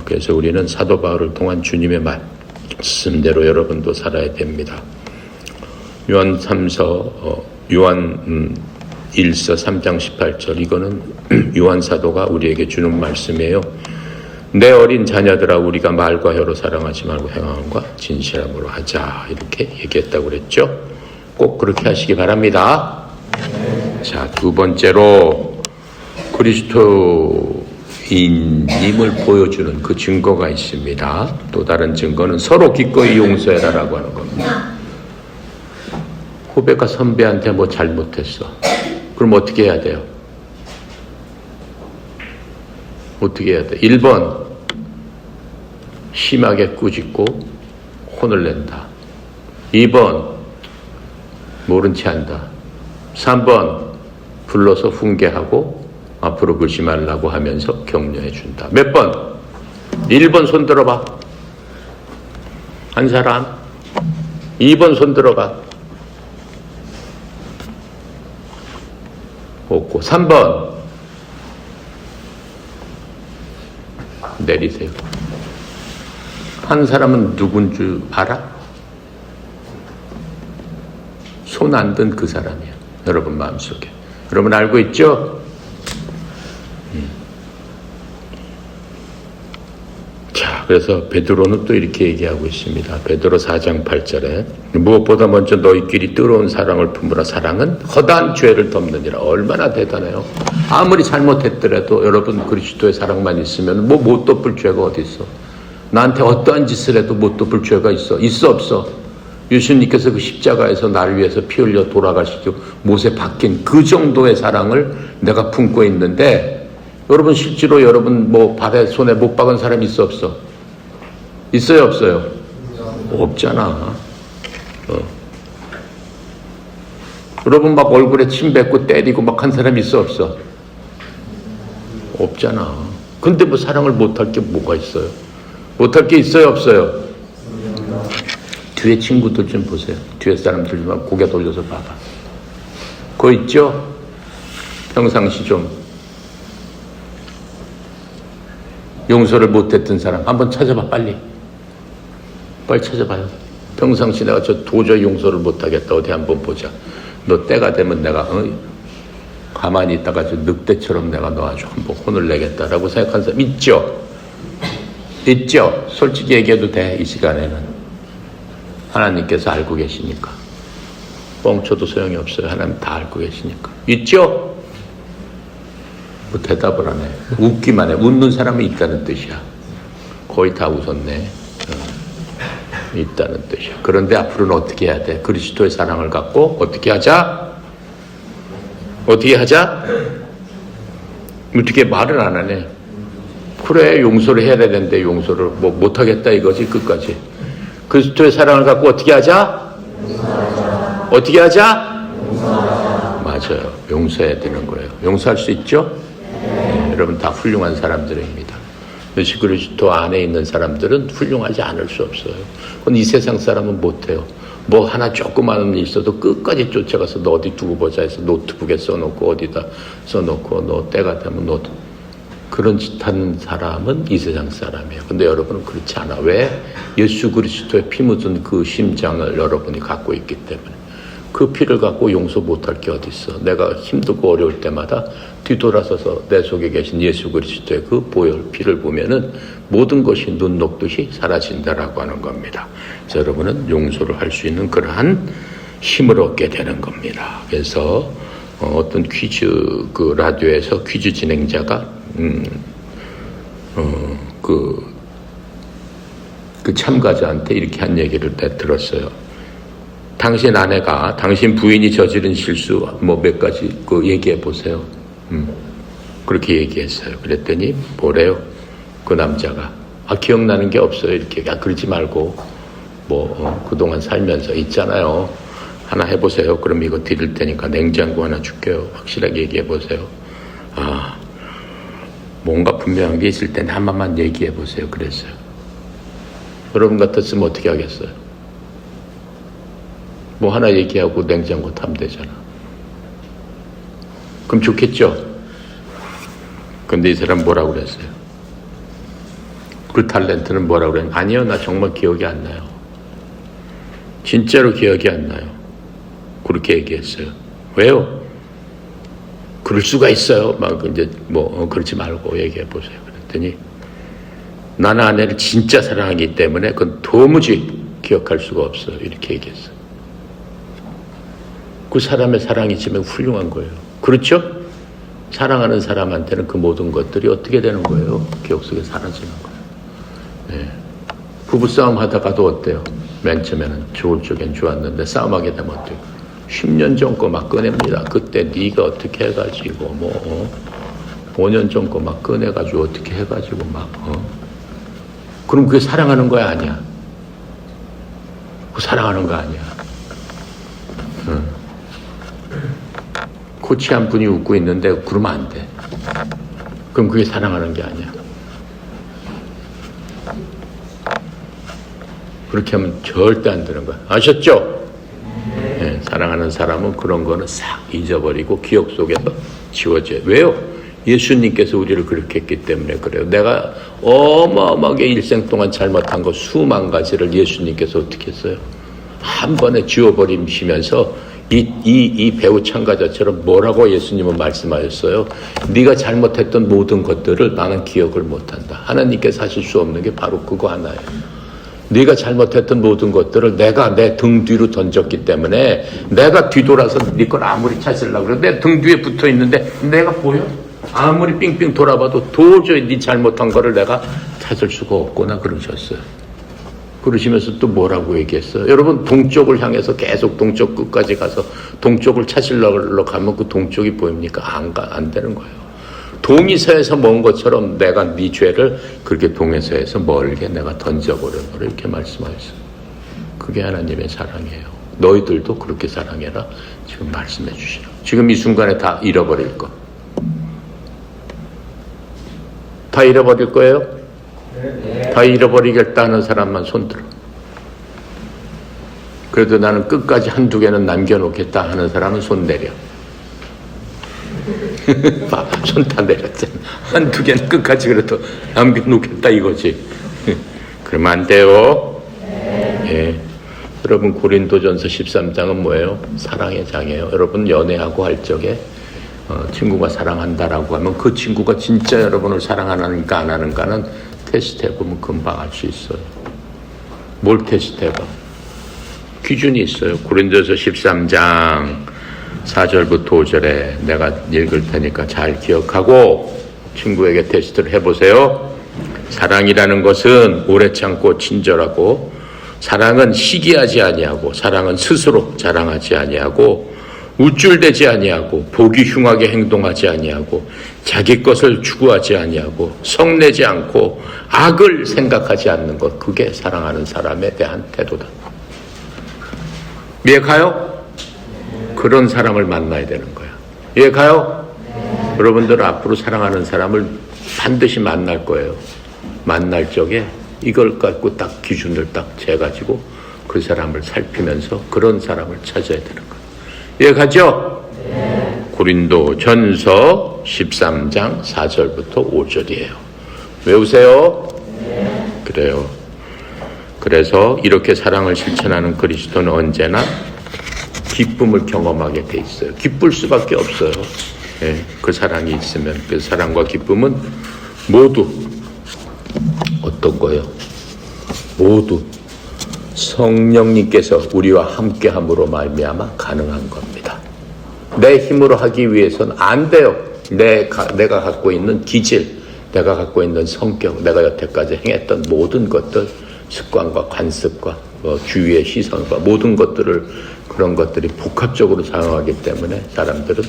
그래서 우리는 사도 바울을 통한 주님의 말씀대로 여러분도 살아야 됩니다. 요한 1서 3장 18절, 이거는 요한 사도가 우리에게 주는 말씀이에요. 내 어린 자녀들아, 우리가 말과 혀로 사랑하지 말고 행함과 진실함으로 하자, 이렇게 얘기했다고 그랬죠. 꼭 그렇게 하시기 바랍니다. 자, 두 번째로 그리스도인임을 보여주는 그 증거가 있습니다. 또 다른 증거는 서로 기꺼이 용서해라라고 하는 겁니다. 후배가 선배한테 뭐 잘못했어. 그럼 어떻게 해야 돼요? 어떻게 해야 돼? 1번, 심하게 꾸짖고 혼을 낸다. 2번, 모른 체 한다. 3번, 불러서 훈계하고 앞으로 그러지 말라고 하면서 격려해 준다. 몇 번? 1번 손 들어봐. 한 사람. 2번 손 들어봐. 없고. 3번 내리세요. 한 사람은 누군 줄 알아? 손 안 든 그 사람이야. 여러분 마음속에. 여러분 알고 있죠? 자, 그래서 베드로는 또 이렇게 얘기하고 있습니다. 베드로 4장 8절에 무엇보다 먼저 너희끼리 뜨거운 사랑을 품으라. 사랑은 허다한 죄를 덮느니라. 얼마나 대단해요. 아무리 잘못했더라도 여러분 그리스도의 사랑만 있으면 뭐 못 덮을 죄가 어디 있어. 나한테 어떠한 짓을 해도 못 덮을 죄가 있어? 있어 없어? 예수님께서 그 십자가에서 나를 위해서 피 흘려 돌아가시고 못에 박힌 그 정도의 사랑을 내가 품고 있는데, 여러분 실제로 여러분 뭐 발에 손에 못 박은 사람 있어 없어? 있어요 없어요? 없잖아. 여러분 막 얼굴에 침 뱉고 때리고 막 한 사람 있어 없어? 없잖아. 근데 뭐 사랑을 못할 게 뭐가 있어요? 못할 게 있어요 없어요? 뒤에 친구들 좀 보세요. 뒤에 사람들 좀 고개 돌려서 봐봐. 그거 있죠? 평상시 좀 용서를 못했던 사람 한번 찾아봐. 빨리 찾아봐요. 평상시 내가 저 도저히 용서를 못하겠다. 어디 한번 보자. 너 때가 되면 내가 가만히 있다가 저 늑대처럼 내가 너 아주 한번 혼을 내겠다라고 생각하는 사람 있죠? 있죠? 솔직히 얘기해도 돼. 이 시간에는 하나님께서 알고 계시니까. 뻥쳐도 소용이 없어요. 하나님 다 알고 계시니까. 있죠? 뭐 대답을 안 해. 웃기만 해. 웃는 사람이 있다는 뜻이야. 거의 다 웃었네. 있다는 뜻이야. 그런데 앞으로는 어떻게 해야 돼? 그리스도의 사랑을 갖고 어떻게 하자? 어떻게 하자? 어떻게 말을 안 하네. 그래, 용서를 해야 되는데 용서를 뭐 못하겠다 이거지. 끝까지. 그리스도의 사랑을 갖고 어떻게 하자? 어떻게 하자? 맞아요. 용서해야 되는 거예요. 용서할 수 있죠? 네, 여러분 다 훌륭한 사람들입니다. 예수 그리스도 안에 있는 사람들은 훌륭하지 않을 수 없어요. 그건 이 세상 사람은 못해요. 뭐 하나 조그마한 일 있어도 끝까지 쫓아가서 너 어디 두고 보자 해서 노트북에 써놓고 어디다 써놓고 너 때가 되면 너 그런 짓 하는 사람은 이 세상 사람이에요. 근데 여러분은 그렇지 않아. 왜? 예수 그리스도의 피 묻은 그 심장을 여러분이 갖고 있기 때문에. 그 피를 갖고 용서 못할 게 어디 있어. 내가 힘들고 어려울 때마다 뒤돌아서서 내 속에 계신 예수 그리스도의 그 보혈 피를 보면은 모든 것이 눈 녹듯이 사라진다라고 하는 겁니다. 그래서 여러분은 용서를 할 수 있는 그러한 힘을 얻게 되는 겁니다. 그래서 어떤 퀴즈 그 라디오에서 퀴즈 진행자가 그 참가자한테 이렇게 한 얘기를 들었어요. 당신 아내가 당신 부인이 저지른 실수 뭐 몇 가지 그 얘기해 보세요. 그렇게 얘기했어요. 그랬더니 뭐래요? 그 남자가 기억나는 게 없어요. 이렇게 그러지 말고 뭐 그동안 살면서 있잖아요. 하나 해보세요. 그럼 이거 드릴 테니까 냉장고 하나 줄게요. 확실하게 얘기해 보세요. 뭔가 분명한 게 있을 텐데 한 번만 얘기해 보세요. 그랬어요. 여러분 같았으면 어떻게 하겠어요? 뭐 하나 얘기하고 냉장고 타면 되잖아. 그럼 좋겠죠? 근데 이 사람 뭐라고 그랬어요? 그 탤런트는 뭐라고 그랬냐? 아니요, 나 정말 기억이 안 나요. 진짜로 기억이 안 나요. 그렇게 얘기했어요. 왜요? 그럴 수가 있어요. 막 이제 그러지 말고 얘기해 보세요. 그랬더니 나는 아내를 진짜 사랑하기 때문에 그건 도무지 기억할 수가 없어요. 이렇게 얘기했어요. 그 사람의 사랑이지만 훌륭한 거예요. 그렇죠? 사랑하는 사람한테는 그 모든 것들이 어떻게 되는 거예요? 기억 속에 사라지는 거예요. 네. 부부싸움 하다가도 어때요? 맨 처음에는 좋을 적엔 좋았는데 싸움하게 되면 어때요? 10년 전 거 막 꺼냅니다. 그때 네가 어떻게 해가지고 5년 전 거 막 꺼내가지고 어떻게 해가지고 그럼 그게 사랑하는 거야 아니야? 그 사랑하는 거 아니야. 코치 한 분이 웃고 있는데 그러면 안 돼. 그럼 그게 사랑하는 게 아니야. 그렇게 하면 절대 안 되는 거야. 아셨죠? 네, 사랑하는 사람은 그런 거는 싹 잊어버리고 기억 속에서 지워져요. 왜요? 예수님께서 우리를 그렇게 했기 때문에 그래요. 내가 어마어마하게 일생 동안 잘못한 거 수만 가지를 예수님께서 어떻게 했어요? 한 번에 지워버리시면서 이 배우 참가자처럼 뭐라고 예수님은 말씀하셨어요? 네가 잘못했던 모든 것들을 나는 기억을 못한다. 하나님께서 하실 수 없는 게 바로 그거 하나예요. 네가 잘못했던 모든 것들을 내가 내 등 뒤로 던졌기 때문에 내가 뒤돌아서 네 걸 아무리 찾으려고 그래. 내 등 뒤에 붙어 있는데 내가 보여? 아무리 빙빙 돌아봐도 도저히 네 잘못한 거를 내가 찾을 수가 없구나 그러셨어요. 그러시면서 또 뭐라고 얘기했어요? 여러분 동쪽을 향해서 계속 동쪽 끝까지 가서 동쪽을 찾으려고 가면 그 동쪽이 보입니까? 안 되는 거예요. 동이서에서 먼 것처럼 내가 네 죄를 그렇게 동에서에서 멀게 내가 던져버려놓으라 이렇게 말씀하셨어요. 그게 하나님의 사랑이에요. 너희들도 그렇게 사랑해라 지금 말씀해 주시라. 지금 이 순간에 다 잃어버릴 거. 다 잃어버릴 거예요? 네. 다 잃어버리겠다는 사람만 손들어. 그래도 나는 끝까지 한두 개는 남겨놓겠다 하는 사람은 손 내려. 손 다 내렸잖아. 한두 개는 끝까지 그래도 남겨놓겠다 이거지. 그러면 안 돼요. 예. 여러분 고린도전서 13장은 뭐예요? 사랑의 장이에요. 여러분 연애하고 할 적에 친구가 사랑한다라고 하면 그 친구가 진짜 여러분을 사랑하는가 안 하는가는 테스트해보면 금방 알 수 있어요. 뭘 테스트해봐? 기준이 있어요. 고린도서 13장 4절부터 5절에 내가 읽을 테니까 잘 기억하고 친구에게 테스트를 해보세요. 사랑이라는 것은 오래 참고 친절하고 사랑은 시기하지 아니하고 사랑은 스스로 자랑하지 아니하고 우쭐대지 아니하고 보기 흉하게 행동하지 아니하고 자기 것을 추구하지 아니하고 성내지 않고 악을 생각하지 않는 것, 그게 사랑하는 사람에 대한 태도다. 이해 가요? 그런 사람을 만나야 되는 거야. 이해 가요? 여러분들은 앞으로 사랑하는 사람을 반드시 만날 거예요. 만날 적에 이걸 갖고 딱 기준을 딱 재가지고 그 사람을 살피면서 그런 사람을 찾아야 되는 거예요. 이해가죠? 네. 고린도 전서 13장 4절부터 5절이에요. 외우세요? 네. 그래요. 그래서 이렇게 사랑을 실천하는 그리스도는 언제나 기쁨을 경험하게 돼 있어요. 기쁠 수밖에 없어요. 네. 그 사랑이 있으면 그 사랑과 기쁨은 모두 어떤 거예요? 모두 성령님께서 우리와 함께함으로 말미암아 가능한 겁니다. 내 힘으로 하기 위해서는 안 돼요. 내가 갖고 있는 기질, 내가 갖고 있는 성격, 내가 여태까지 행했던 모든 것들, 습관과 관습과 주위의 시선과 모든 것들을 그런 것들이 복합적으로 작용하기 때문에 사람들은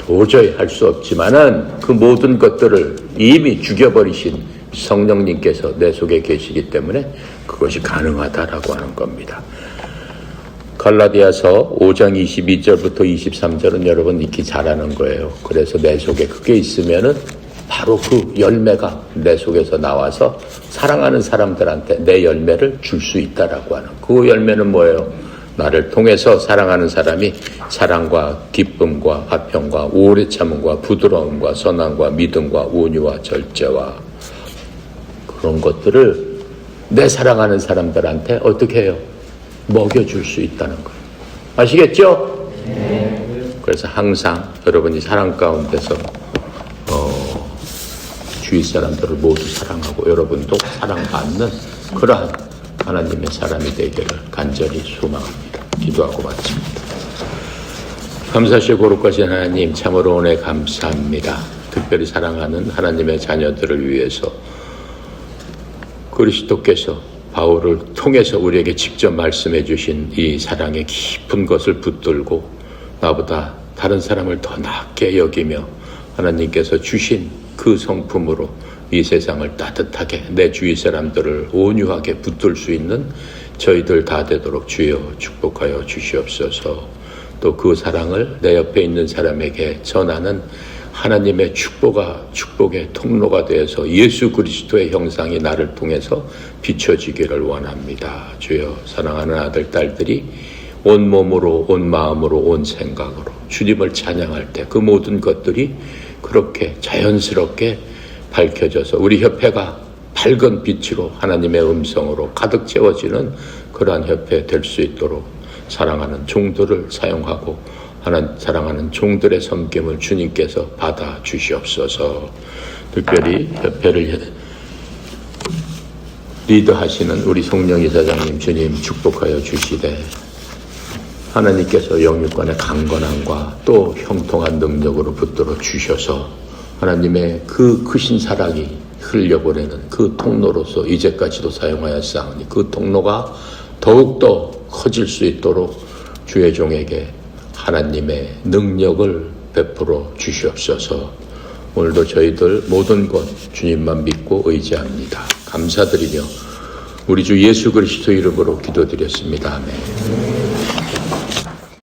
도저히 할 수 없지만은 그 모든 것들을 이미 죽여버리신 성령님께서 내 속에 계시기 때문에 그것이 가능하다라고 하는 겁니다. 갈라디아서 5장 22절부터 23절은 여러분 읽기 잘하는 거예요. 그래서 내 속에 그게 있으면은 바로 그 열매가 내 속에서 나와서 사랑하는 사람들한테 내 열매를 줄 수 있다라고 하는 그 열매는 뭐예요? 나를 통해서 사랑하는 사람이 사랑과 기쁨과 화평과 오래 참음과 부드러움과 선함과 믿음과 온유와 절제와 그런 것들을 내 사랑하는 사람들한테 어떻게 해요? 먹여줄 수 있다는 거예요. 아시겠죠? 그래서 항상 여러분이 사랑 가운데서 주위 사람들을 모두 사랑하고 여러분도 사랑받는 그러한 하나님의 사람이 되기를 간절히 소망합니다. 기도하고 마칩니다. 감사하시고 거룩하신 하나님, 참으로 오늘 감사합니다. 특별히 사랑하는 하나님의 자녀들을 위해서 그리스도께서 바울을 통해서 우리에게 직접 말씀해 주신 이 사랑의 깊은 것을 붙들고 나보다 다른 사람을 더 낮게 여기며 하나님께서 주신 그 성품으로 이 세상을 따뜻하게 내 주위 사람들을 온유하게 붙들 수 있는 저희들 다 되도록 주여 축복하여 주시옵소서. 또 그 사랑을 내 옆에 있는 사람에게 전하는 하나님의 축복의 통로가 되어서 예수 그리스도의 형상이 나를 통해서 비춰지기를 원합니다. 주여, 사랑하는 아들, 딸들이 온 몸으로, 온 마음으로, 온 생각으로 주님을 찬양할 때 그 모든 것들이 그렇게 자연스럽게 밝혀져서 우리 협회가 밝은 빛으로 하나님의 음성으로 가득 채워지는 그러한 협회 될 수 있도록 사랑하는 종들을 사용하고 사랑하는 종들의 섬김을 주님께서 받아 주시옵소서. 특별히 협회를 리더하시는 우리 송영희 사장님 주님 축복하여 주시되 하나님께서 영육간의 강건함과 또 형통한 능력으로 붙들어 주셔서 하나님의 그 크신 사랑이 흘려보내는 그 통로로서 이제까지도 사용하였사오니 그 통로가 더욱더 커질 수 있도록 주의 종에게 하나님의 능력을 베풀어 주시옵소서. 오늘도 저희들 모든 것 주님만 믿고 의지합니다. 감사드리며 우리 주 예수 그리스도 이름으로 기도드렸습니다. 아멘.